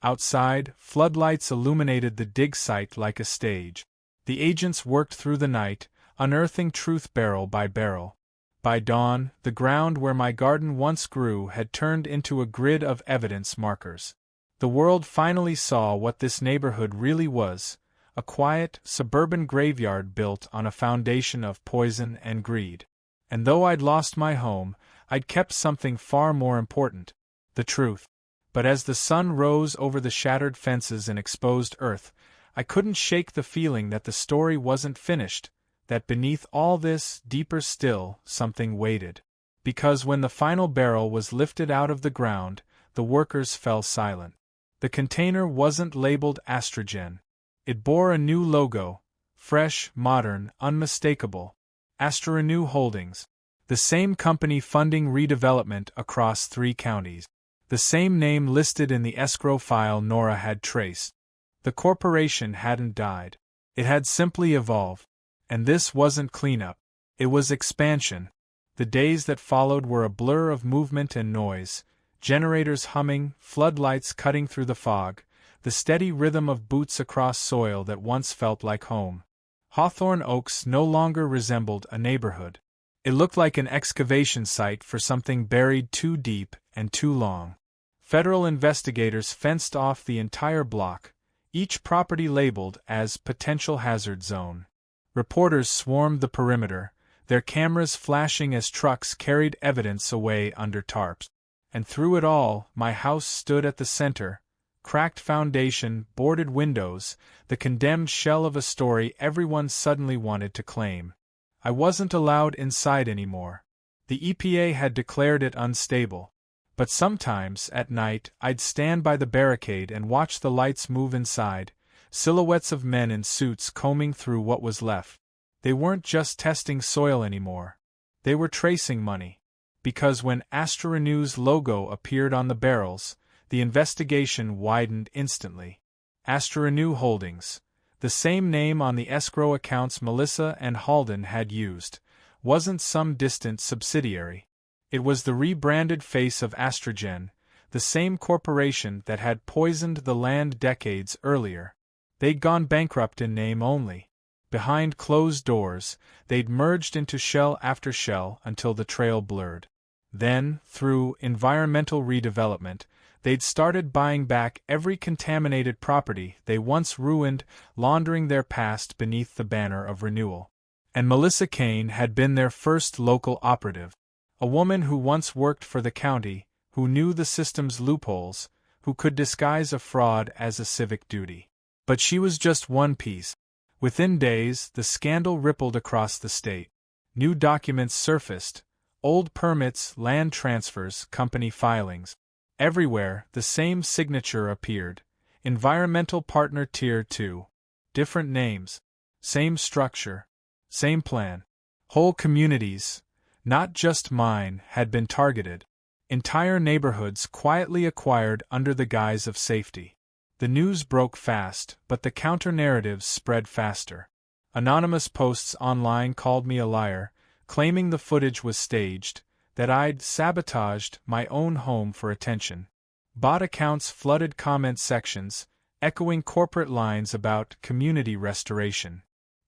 Outside, floodlights illuminated the dig site like a stage. The agents worked through the night, unearthing truth barrel by barrel. By dawn, the ground where my garden once grew had turned into a grid of evidence markers. The world finally saw what this neighborhood really was, a quiet, suburban graveyard built on a foundation of poison and greed. And though I'd lost my home, I'd kept something far more important: the truth. But as the sun rose over the shattered fences and exposed earth, I couldn't shake the feeling that the story wasn't finished, that beneath all this, deeper still, something waited. Because when the final barrel was lifted out of the ground, the workers fell silent. The container wasn't labeled Astrogen. It bore a new logo, fresh, modern, unmistakable. HOA Holdings. The same company funding redevelopment across 3 counties. The same name listed in the escrow file Nora had traced. The corporation hadn't died. It had simply evolved. And this wasn't cleanup. It was expansion. The days that followed were a blur of movement and noise, generators humming, floodlights cutting through the fog, the steady rhythm of boots across soil that once felt like home. Hawthorne Oaks no longer resembled a neighborhood. It looked like an excavation site for something buried too deep and too long. Federal investigators fenced off the entire block, each property labeled as potential hazard zone. Reporters swarmed the perimeter, their cameras flashing as trucks carried evidence away under tarps. And through it all, my house stood at the center, cracked foundation, boarded windows, the condemned shell of a story everyone suddenly wanted to claim. I wasn't allowed inside anymore. The EPA had declared it unstable. But sometimes, at night, I'd stand by the barricade and watch the lights move inside, silhouettes of men in suits combing through what was left. They weren't just testing soil anymore. They were tracing money. Because when HOA's logo appeared on the barrels, the investigation widened instantly. HOA Holdings. The same name on the escrow accounts Melissa and Halden had used, wasn't some distant subsidiary. It was the rebranded face of Astrogen, the same corporation that had poisoned the land decades earlier. They'd gone bankrupt in name only. Behind closed doors, they'd merged into shell after shell until the trail blurred. Then, through environmental redevelopment, They'd started buying back every contaminated property they once ruined, laundering their past beneath the banner of renewal. And Melissa Kane had been their first local operative. A woman who once worked for the county, who knew the system's loopholes, who could disguise a fraud as a civic duty. But she was just one piece. Within days, the scandal rippled across the state. New documents surfaced, old permits, land transfers, company filings. Everywhere, the same signature appeared. Environmental Partner Tier 2. Different names. Same structure. Same plan. Whole communities, not just mine, had been targeted. Entire neighborhoods quietly acquired under the guise of safety. The news broke fast, but the counter-narratives spread faster. Anonymous posts online called me a liar, claiming the footage was staged, that I'd sabotaged my own home for attention. Bot accounts flooded comment sections, echoing corporate lines about community restoration.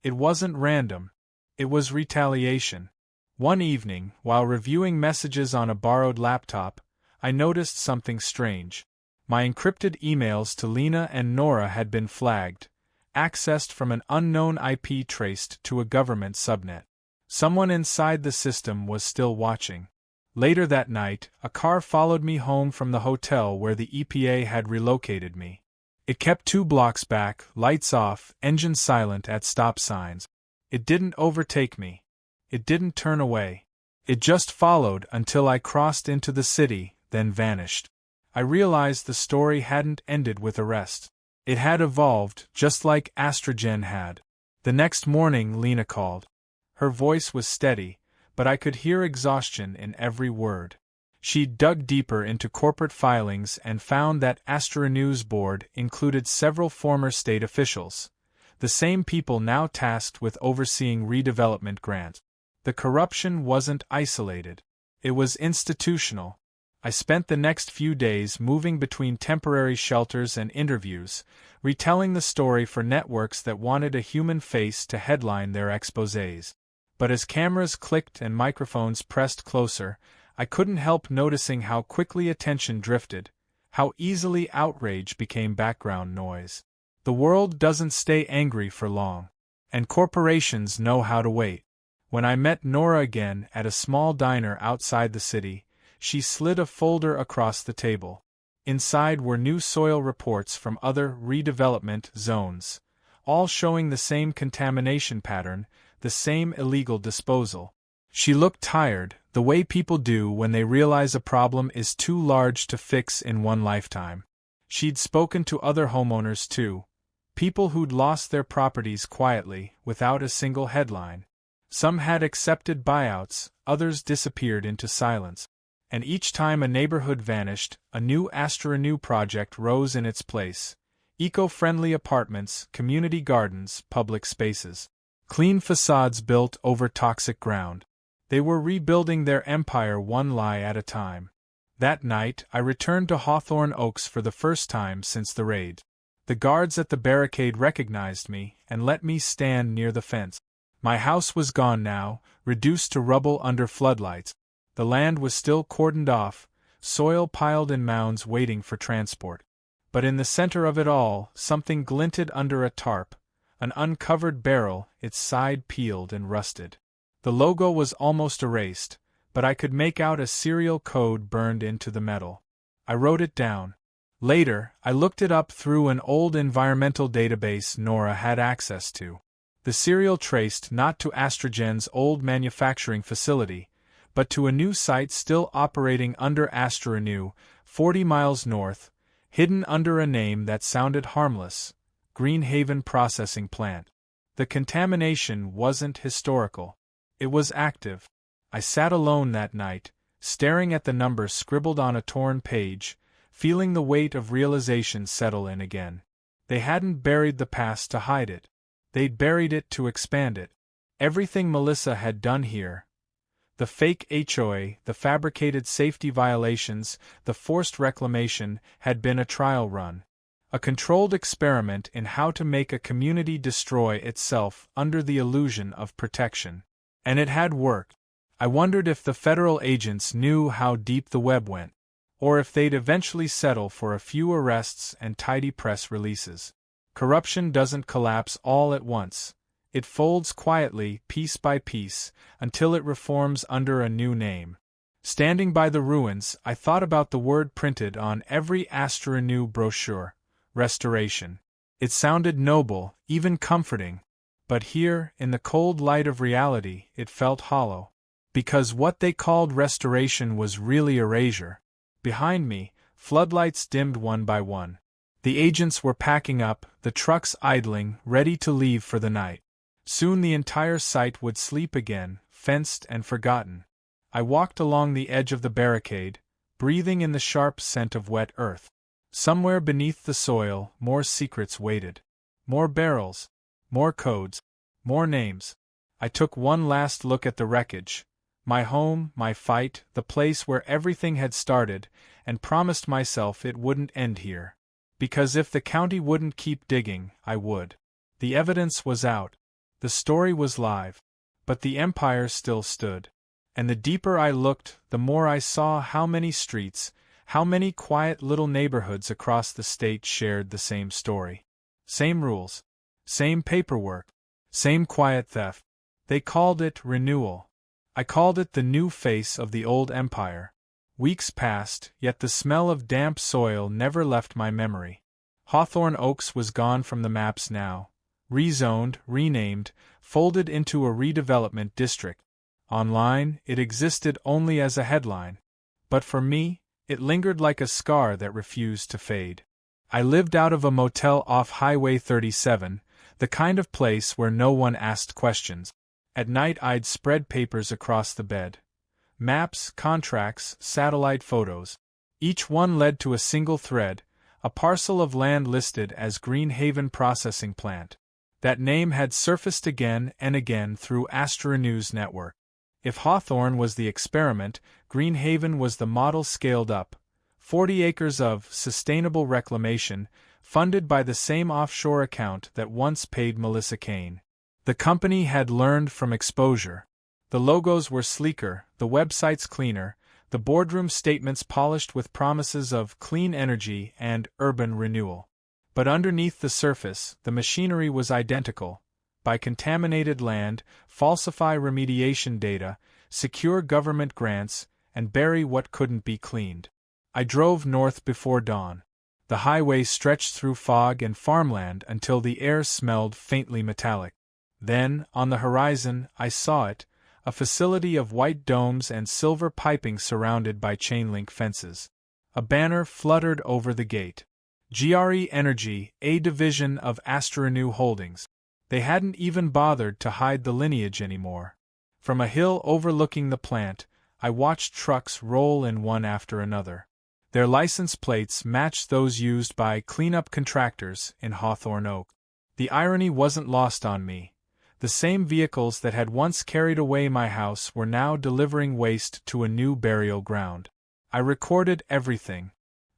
It wasn't random. It was retaliation. One evening, while reviewing messages on a borrowed laptop, I noticed something strange. My encrypted emails to Lena and Nora had been flagged, accessed from an unknown IP traced to a government subnet. Someone inside the system was still watching. Later that night, a car followed me home from the hotel where the EPA had relocated me. It kept 2 blocks back, lights off, engine silent at stop signs. It didn't overtake me. It didn't turn away. It just followed until I crossed into the city, then vanished. I realized the story hadn't ended with arrest. It had evolved, just like Astrogen had. The next morning, Lena called. Her voice was steady, but I could hear exhaustion in every word. She'd dug deeper into corporate filings and found that AstroRenew's board included several former state officials, the same people now tasked with overseeing redevelopment grants. The corruption wasn't isolated. It was institutional. I spent the next few days moving between temporary shelters and interviews, retelling the story for networks that wanted a human face to headline their exposés. But as cameras clicked and microphones pressed closer, I couldn't help noticing how quickly attention drifted, how easily outrage became background noise. The world doesn't stay angry for long, and corporations know how to wait. When I met Nora again at a small diner outside the city, she slid a folder across the table. Inside were new soil reports from other redevelopment zones, all showing the same contamination pattern, the same illegal disposal. She looked tired, the way people do when they realize a problem is too large to fix in one lifetime. She'd spoken to other homeowners too, people who'd lost their properties quietly, without a single headline. Some had accepted buyouts, others disappeared into silence. And each time a neighborhood vanished, a new AstroRenew project rose in its place. Eco-friendly apartments, community gardens, public spaces. Clean facades built over toxic ground. They were rebuilding their empire one lie at a time. That night, I returned to Hawthorne Oaks for the first time since the raid. The guards at the barricade recognized me and let me stand near the fence. My house was gone now, reduced to rubble under floodlights. The land was still cordoned off, soil piled in mounds waiting for transport. But in the center of it all, something glinted under a tarp, an uncovered barrel, its side peeled and rusted. The logo was almost erased, but I could make out a serial code burned into the metal. I wrote it down. Later, I looked it up through an old environmental database Nora had access to. The serial traced not to Astrogen's old manufacturing facility, but to a new site still operating under AstroRenew, 40 miles north, hidden under a name that sounded harmless, Greenhaven Processing Plant. The contamination wasn't historical. It was active. I sat alone that night, staring at the numbers scribbled on a torn page, feeling the weight of realization settle in again. They hadn't buried the past to hide it. They'd buried it to expand it. Everything Melissa had done here, the fake HOA, the fabricated safety violations, the forced reclamation, had been a trial run. A controlled experiment in how to make a community destroy itself under the illusion of protection. And it had worked. I wondered if the federal agents knew how deep the web went. or if they'd eventually settle for a few arrests and tidy press releases. Corruption doesn't collapse all at once. It folds quietly, piece by piece, until it reforms under a new name. Standing by the ruins, I thought about the word printed on every Astrorenew brochure: restoration. It sounded noble, even comforting. But here, in the cold light of reality, it felt hollow. Because what they called restoration was really erasure. Behind me, floodlights dimmed one by one. The agents were packing up, the trucks idling, ready to leave for the night. Soon the entire site would sleep again, fenced and forgotten. I walked along the edge of the barricade, breathing in the sharp scent of wet earth. Somewhere beneath the soil, more secrets waited. More barrels. More codes. More names. I took one last look at the wreckage. My home, my fight, the place where everything had started, and promised myself it wouldn't end here. Because if the county wouldn't keep digging, I would. The evidence was out. The story was live. But the empire still stood. And the deeper I looked, the more I saw how many streets, how many quiet little neighborhoods across the state shared the same story. Same rules. Same paperwork. Same quiet theft. They called it renewal. I called it the new face of the old empire. Weeks passed, yet the smell of damp soil never left my memory. Hawthorne Oaks was gone from the maps now. Rezoned, renamed, folded into a redevelopment district. Online, it existed only as a headline. But for me, it lingered like a scar that refused to fade. I lived out of a motel off Highway 37, the kind of place where no one asked questions. At night I'd spread papers across the bed. Maps, contracts, satellite photos. Each one led to a single thread, a parcel of land listed as Greenhaven Processing Plant. That name had surfaced again and again through Astrorenew's network. If Hawthorne was the experiment, Greenhaven was the model scaled up. 40 acres of sustainable reclamation, funded by the same offshore account that once paid Melissa Kane. The company had learned from exposure. The logos were sleeker, the websites cleaner, the boardroom statements polished with promises of clean energy and urban renewal. But underneath the surface, the machinery was identical. Buy contaminated land, falsify remediation data, secure government grants, and bury what couldn't be cleaned. I drove north before dawn. The highway stretched through fog and farmland until the air smelled faintly metallic. Then, on the horizon, I saw it, a facility of white domes and silver piping surrounded by chain-link fences. A banner fluttered over the gate. GRE Energy, a division of Astrorenew Holdings. They hadn't even bothered to hide the lineage anymore. From a hill overlooking the plant, I watched trucks roll in one after another. Their license plates matched those used by cleanup contractors in Hawthorne Oak. The irony wasn't lost on me. The same vehicles that had once carried away my house were now delivering waste to a new burial ground. I recorded everything.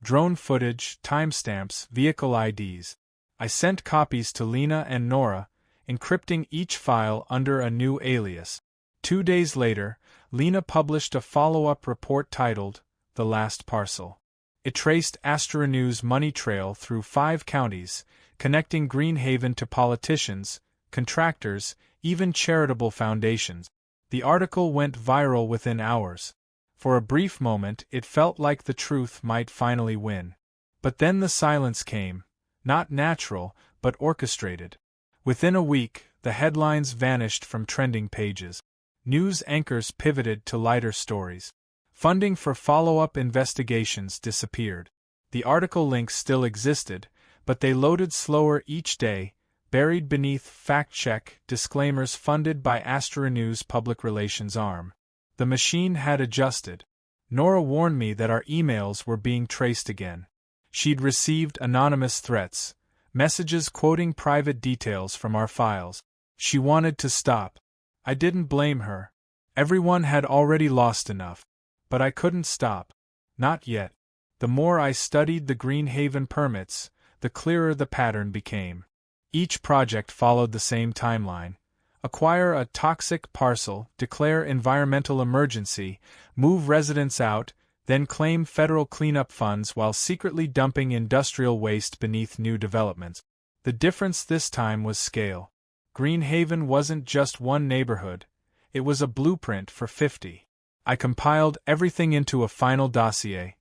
Drone footage, timestamps, vehicle IDs. I sent copies to Lena and Nora, encrypting each file under a new alias. 2 days later, Lena published a follow-up report titled, The Last Parcel. It traced Astrorenew's money trail through 5 counties, connecting Greenhaven to politicians, contractors, even charitable foundations. The article went viral within hours. For a brief moment it felt like the truth might finally win. But then the silence came, not natural, but orchestrated. Within a week, the headlines vanished from trending pages. News anchors pivoted to lighter stories. Funding for follow-up investigations disappeared. The article links still existed, but they loaded slower each day, buried beneath fact-check disclaimers funded by Astrorenew's public relations arm. The machine had adjusted. Nora warned me that our emails were being traced again. She'd received anonymous threats, messages quoting private details from our files. She wanted to stop. I didn't blame her. Everyone had already lost enough. But I couldn't stop. Not yet. The more I studied the Greenhaven permits, the clearer the pattern became. Each project followed the same timeline. Acquire a toxic parcel, declare environmental emergency, move residents out, then claim federal cleanup funds while secretly dumping industrial waste beneath new developments. The difference this time was scale. Greenhaven wasn't just one neighborhood, it was a blueprint for 50. I compiled everything into a final dossier.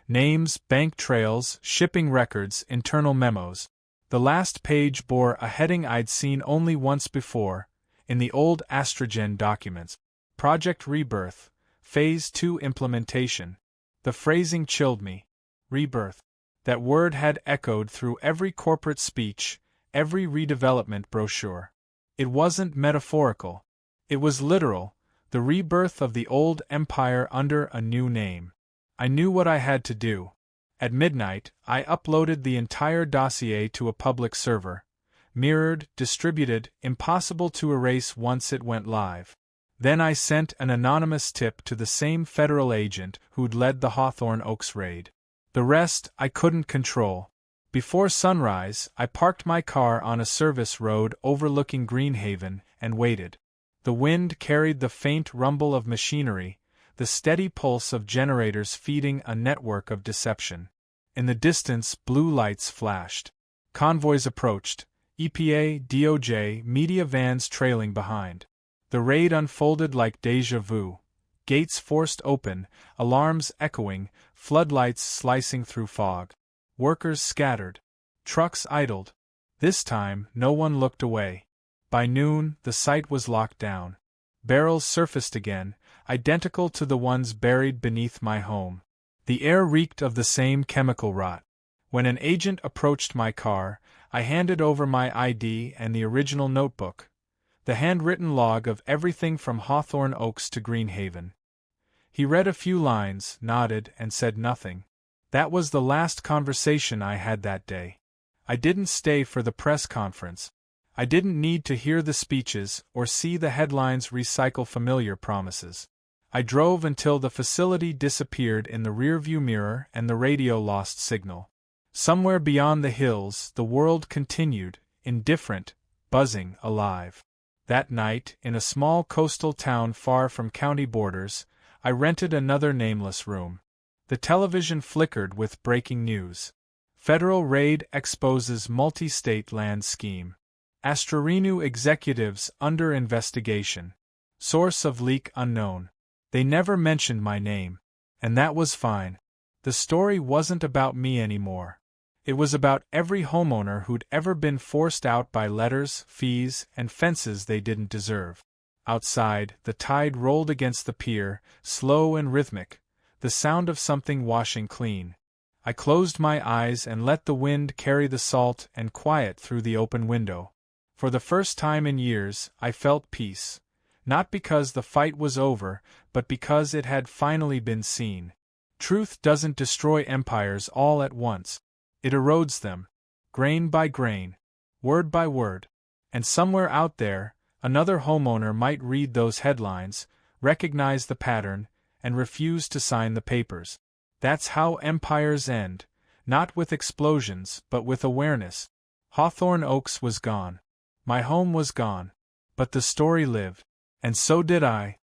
Names, bank trails, shipping records, internal memos. The last page bore a heading I'd seen only once before, in the old Astrogen documents. Project Rebirth, Phase 2 Implementation. The phrasing chilled me. Rebirth. That word had echoed through every corporate speech, every redevelopment brochure. It wasn't metaphorical. It was literal, the rebirth of the old empire under a new name. I knew what I had to do. At midnight, I uploaded the entire dossier to a public server. Mirrored, distributed, impossible to erase once it went live. Then I sent an anonymous tip to the same federal agent who'd led the Hawthorne Oaks raid. The rest I couldn't control. Before sunrise, I parked my car on a service road overlooking Greenhaven and waited. The wind carried the faint rumble of machinery, the steady pulse of generators feeding a network of deception. In the distance, blue lights flashed. Convoys approached, EPA, DOJ, media vans trailing behind. The raid unfolded like déjà vu. Gates forced open, alarms echoing, floodlights slicing through fog. Workers scattered. Trucks idled. This time, no one looked away. By noon, the site was locked down. Barrels surfaced again, identical to the ones buried beneath my home. The air reeked of the same chemical rot. When an agent approached my car, I handed over my ID and the original notebook. The handwritten log of everything from Hawthorne Oaks to Greenhaven. He read a few lines, nodded, and said nothing. That was the last conversation I had that day. I didn't stay for the press conference. I didn't need to hear the speeches or see the headlines recycle familiar promises. I drove until the facility disappeared in the rearview mirror and the radio lost signal. Somewhere beyond the hills, the world continued, indifferent, buzzing, alive. That night, in a small coastal town far from county borders, I rented another nameless room. The television flickered with breaking news. Federal raid exposes multi-state land scheme. Astrorenu executives under investigation. Source of leak unknown. They never mentioned my name. And that was fine. The story wasn't about me anymore. It was about every homeowner who'd ever been forced out by letters, fees, and fences they didn't deserve. Outside, the tide rolled against the pier, slow and rhythmic, the sound of something washing clean. I closed my eyes and let the wind carry the salt and quiet through the open window. For the first time in years, I felt peace. Not because the fight was over, but because it had finally been seen. Truth doesn't destroy empires all at once. It erodes them, grain by grain, word by word. And somewhere out there, another homeowner might read those headlines, recognize the pattern, and refuse to sign the papers. That's how empires end, not with explosions, but with awareness. Hawthorne Oaks was gone. My home was gone. But the story lived. And so did I.